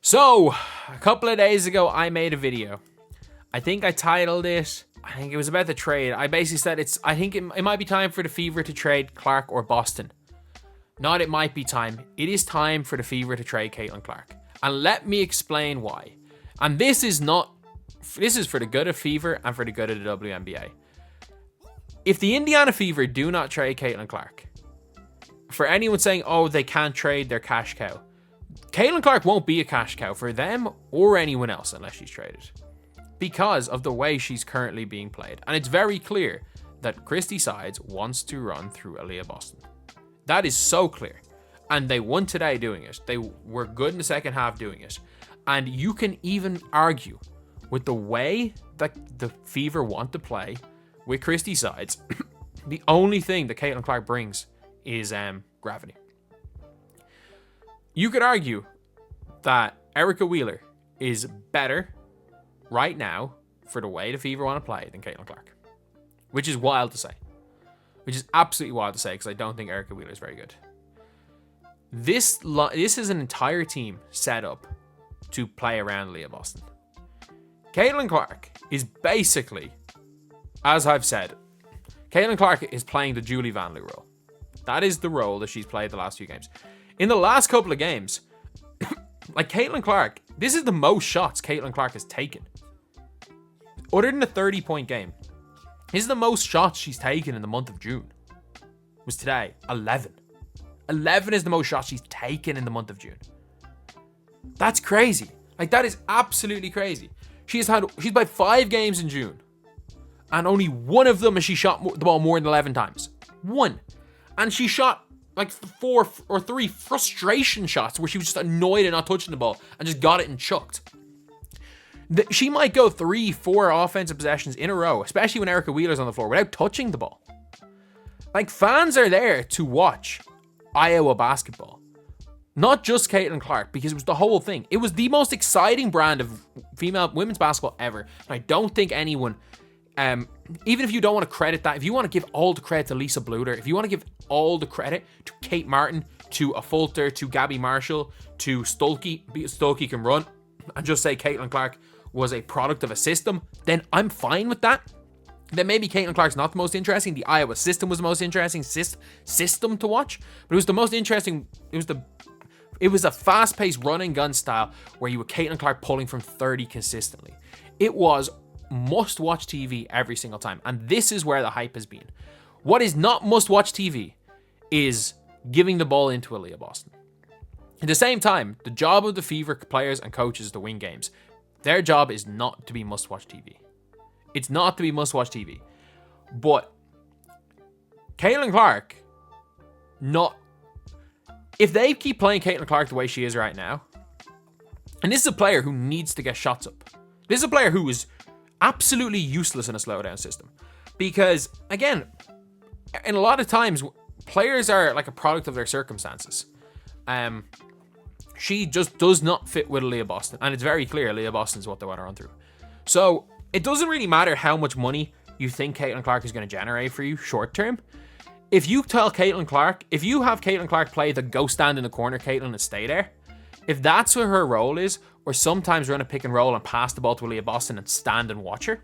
So, a couple of days ago, I made a video. I think I titled it, I think it was about the trade. I basically said I think it might be time for the Fever to trade Clark or Boston. Not it might be time. It is time for the Fever to trade Caitlin Clark. And let me explain why. And this is for the good of Fever and for the good of the WNBA. If the Indiana Fever do not trade Caitlin Clark, for anyone saying, oh, they can't trade their cash cow, Caitlin Clark won't be a cash cow for them or anyone else unless she's traded, because of the way she's currently being played. And it's very clear that Christy Sides wants to run through Aaliyah Boston. That is so clear. And they won today doing it. They were good in the second half doing it. And you can even argue with the way that the Fever want to play with Christy Sides, the only thing that Caitlin Clark brings is gravity. You could argue that Erica Wheeler is better right now for the way the Fever want to play than Caitlin Clark, which is wild to say. Which is absolutely wild to say, because I don't think Erica Wheeler is very good. This is an entire team set up to play around Aaliyah Boston. Caitlin Clark is basically, as I've said, Caitlin Clark is playing the Julie Vanloo role. That is the role that she's played the last few games. In the last couple of games, like Caitlin Clark, this is the most shots Caitlin Clark has taken. Other than the 30-point game, this is the most shots she's taken in the month of June. It was today, 11. 11 is the most shots she's taken in the month of June. That's crazy. Like, that is absolutely crazy. She's played 5 games in June, and only one of them has she shot the ball more than 11 times. One. And she shot like 4 or 3 frustration shots where she was just annoyed at not touching the ball and just got it and chucked. She might go 3-4 offensive possessions in a row, especially when Erica Wheeler's on the floor, without touching the ball. Like, fans are there to watch Iowa basketball. Not just Caitlin Clark, because it was the whole thing. It was the most exciting brand of women's basketball ever. And I don't think anyone, even if you don't want to credit that, if you want to give all the credit to Lisa Bluter, if you want to give all the credit to Kate Martin, to a Fulter, to Gabby Marshall, to Stolke, Stolke can run, and just say Caitlin Clark was a product of a system, then I'm fine with that. Then maybe Caitlin Clark's not the most interesting. The Iowa system was the most interesting system to watch, but it was the most interesting. It was a fast-paced run-and-gun style where you were Caitlin Clark pulling from 30 consistently. It was must-watch TV every single time, and this is where the hype has been. What is not must-watch TV is giving the ball into Aaliyah Boston. At the same time, the job of the Fever players and coaches is to win games. Their job is not to be must-watch TV. It's not to be must-watch TV. But Caitlin Clark, if they keep playing Caitlin Clark the way she is right now, and this is a player who needs to get shots up. This is a player who is absolutely useless in a slowdown system. Because, again, in a lot of times, players are like a product of their circumstances. She just does not fit with Aaliyah Boston. And it's very clear Aaliyah Boston is what they want to run through. So, it doesn't really matter how much money you think Caitlin Clark is going to generate for you short term. If you have Caitlin Clark play the go stand in the corner Caitlin and stay there, if that's what her role is, or sometimes run a pick and roll and pass the ball to Aaliyah Boston and stand and watch her,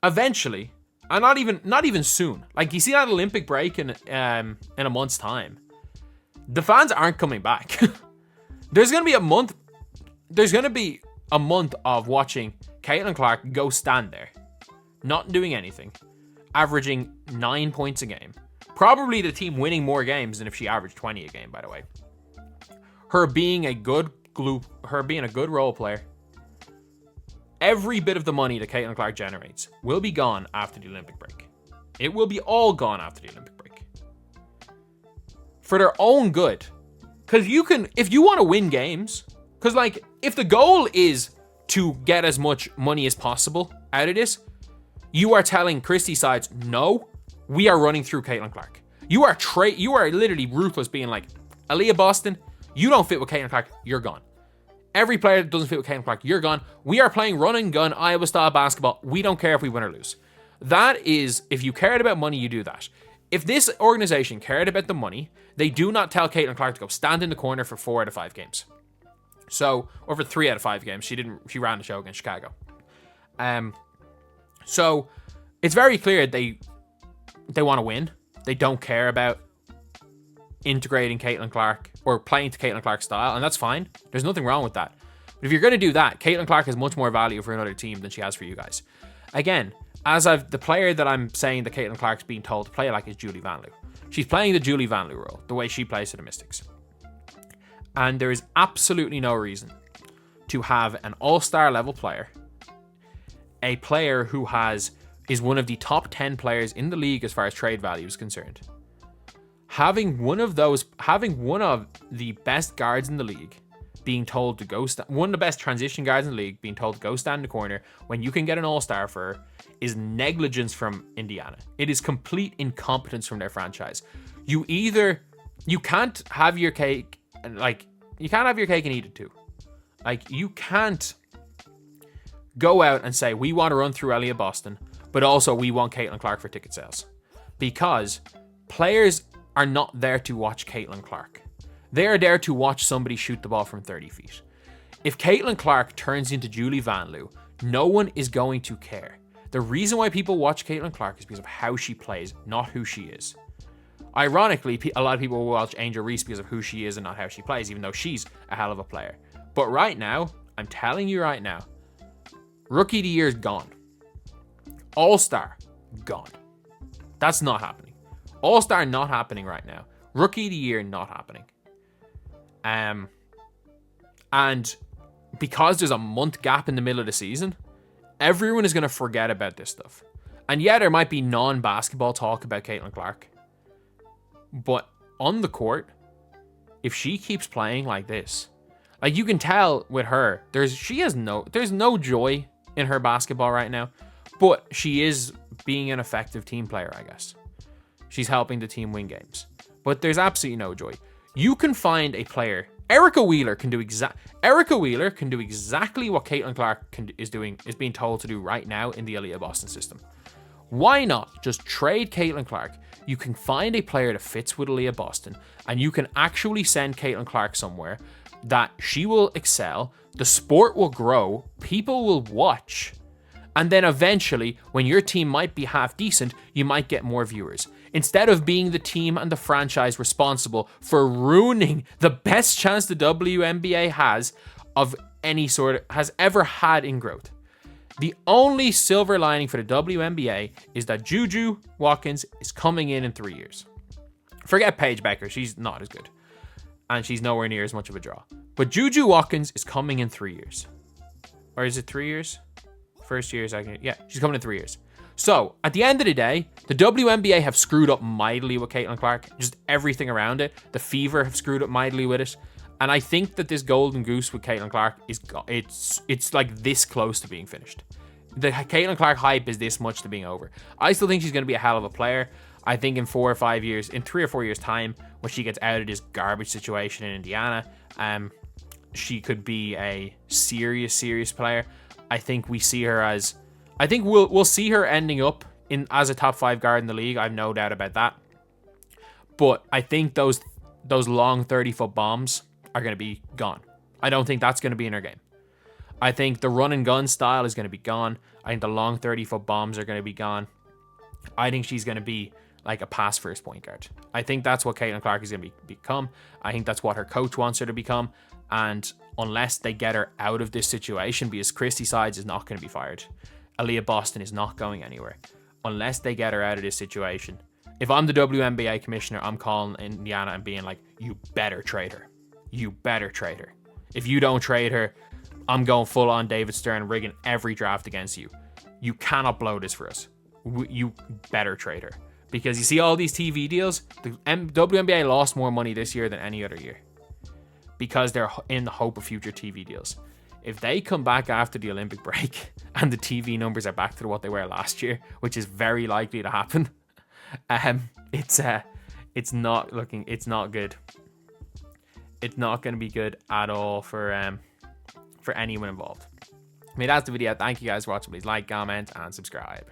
eventually, and not even soon, like you see that Olympic break in a month's time, the fans aren't coming back. There's going to be a month of watching Caitlin Clark go stand there, not doing anything, averaging 9 points a game. Probably the team winning more games than if she averaged 20 a game, by the way. Her being a good role player. Every bit of the money that Caitlin Clark generates will be gone after the Olympic break. It will be all gone after the Olympic break. For their own good. Because if you want to win games, because like, if the goal is to get as much money as possible out of this, you are telling Christy Sides, no, we are running through Caitlin Clark. You are literally ruthless, being like, Aaliyah Boston, you don't fit with Caitlin Clark, you're gone. Every player that doesn't fit with Caitlin Clark, you're gone. We are playing run and gun Iowa style basketball. We don't care if we win or lose. That is, if you cared about money, you do that. If this organization cared about the money, they do not tell Caitlin Clark to go stand in the corner for 4 out of 5 games. So, over 3 out of 5 games, she ran the show against Chicago. So it's very clear they want to win. They don't care about integrating Caitlin Clark or playing to Caitlin Clark's style, and that's fine. There's nothing wrong with that. But if you're going to do that, Caitlin Clark has much more value for another team than she has for you guys. Again, the player that I'm saying that Caitlin Clark's being told to play like is Julie Van Loo. She's playing the Julie Van Loo role, the way she plays to the Mystics. And there is absolutely no reason to have an all-star level player, a player who is one of the top 10 players in the league as far as trade value is concerned. Having one of the best guards in the league being told to go one of the best transition guards in the league being told to go stand in the corner when you can get an all-star for her is negligence from Indiana. It is complete incompetence from their franchise. You can't have your cake and eat it too. Like, you can't go out and say, we want to run through Elliot Boston, but also we want Caitlin Clark for ticket sales. Because players are not there to watch Caitlin Clark. They are there to watch somebody shoot the ball from 30 feet. If Caitlin Clark turns into Julie Van Loo, no one is going to care. The reason why people watch Caitlin Clark is because of how she plays, not who she is. Ironically, a lot of people will watch Angel Reese because of who she is and not how she plays, even though she's a hell of a player. But right now, I'm telling you right now, Rookie of the Year is gone. All-Star, gone. That's not happening. All-Star not happening right now. Rookie of the Year not happening. And because there's a month gap in the middle of the season, everyone is going to forget about this stuff. And yeah, there might be non-basketball talk about Caitlin Clark. But on the court, if she keeps playing like this, like, you can tell with her, there's no joy in her basketball right now, but she is being an effective team player, I guess. She's helping the team win games, but there's absolutely no joy. You can find a player. Erica Wheeler can do exactly what Caitlin Clark is being told to do right now in the Aaliyah Boston system. Why not just trade Caitlin Clark? You can find a player that fits with Aaliyah Boston, and you can actually send Caitlin Clark somewhere that she will excel, the sport will grow, people will watch, and then eventually, when your team might be half decent, you might get more viewers. Instead of being the team and the franchise responsible for ruining the best chance the WNBA has ever had in growth. The only silver lining for the WNBA is that Juju Watkins is coming in 3 years. Forget Paige Becker, she's not as good. And she's nowhere near as much of a draw. But Juju Watkins is coming in 3 years. Or is it 3 years? First year, second year. Yeah, she's coming in 3 years. So, at the end of the day, the WNBA have screwed up mightily with Caitlin Clark. Just everything around it. The Fever have screwed up mightily with it. And I think that this golden goose with Caitlin Clark it's like this close to being finished. The Caitlin Clark hype is this much to being over. I still think she's going to be a hell of a player. I think in 3 or 4 years time, when she gets out of this garbage situation in Indiana, she could be a serious player. I think we'll see her ending up as a top 5 guard in the league. I have no doubt about that. But I think those long 30-foot bombs are going to be gone. I don't think that's going to be in her game. I think the run and gun style is going to be gone. I think the long 30-foot bombs are going to be gone. I think she's going to be like a pass first point guard. I think that's what Caitlin Clark is going to become. I think that's what her coach wants her to become. And unless they get her out of this situation, because Christy Sides is not going to be fired, Aaliyah Boston is not going anywhere. Unless they get her out of this situation. If I'm the WNBA commissioner, I'm calling Indiana and being like, you better trade her. You better trade her. If you don't trade her, I'm going full on David Stern, rigging every draft against you. You cannot blow this for us. You better trade her. Because you see all these TV deals, the WNBA lost more money this year than any other year. Because they're in the hope of future TV deals. If they come back after the Olympic break and the TV numbers are back to what they were last year, which is very likely to happen, it's not good. It's not going to be good at all for anyone involved. I mean, that's the video. Thank you guys for watching. Please like, comment, and subscribe.